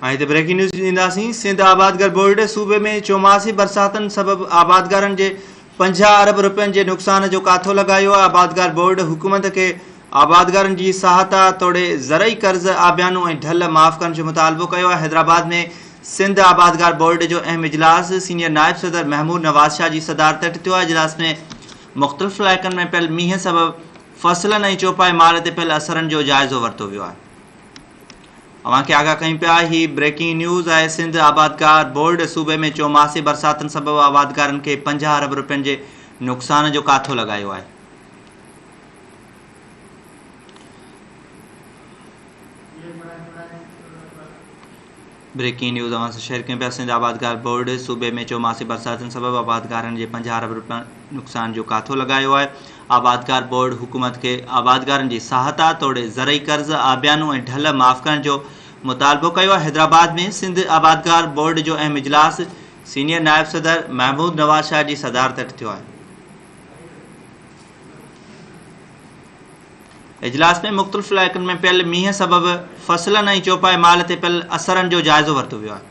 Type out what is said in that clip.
हिते breaking news ॾींदासीं। Sindh आबादगार board सूबे में चौमासी बरसातनि सबबि आबादगारनि जे 50 अरब रुपयनि जे नुक़सान जो काथो लॻायो आहे। आबादगार बोर्ड हुकूमत खे आबादगारनि जी सहायता तोड़े ज़रई कर्ज़ आबियानू ऐं ढल माफ़ करण जो मुतालबो कयो आहे। हैदराबाद में सिंध आबादगार बोर्ड जो अहम इजलास सीनियर नायब सदर महमूद नवाज़ शाह जी सदारत हेठि थियो आहे। इजलास में मुख़्तलिफ़ इलाइक़नि में पियल मींहं सबबि फ़सलनि ऐं चौपाई माल ते पियल असरनि जो जाइज़ो वरितो वियो आहे। अवां खे आगाह कयूं पिया, ही ब्रेकिंग न्यूज़ आहे। सिंध आबादगार बोर्ड सूबे में चौमासी बरसातनि सबबि आबादगारनि खे 50 अरब रुपयनि जे नुक़सान जो काथो लॻायो आहे। ब्रेकिंग न्यूज़ अवां सां शेयर कयूं पिया। सिंध आबादगार बोर्ड सूबे में चौमासी बरसातनि सबबि आबादगारनि जे 50 अरब रुपयनि नुक़सान जो काथो लॻायो आहे। आबादगार बोर्ड हुकूमत खे आबादगारनि जी सहायता तोड़े ज़रई कर्ज़ आबियानू ऐं ढल माफ़ करण जो मुतालबो कयो आहे। हैदराबाद में सिंध आबादगार बोर्ड जो अहम इजलास सीनियर नायब सदर महमूद नवाज़ शाह जी सदारत हेठि थियो आहे। इजलास में मुख़्तलिफ़ इलाइक़नि में पियल मींहं सबबि फ़सलनि ऐं चौपाई माल ते पियल असरनि जो जाइज़ो वरितो वियो आहे।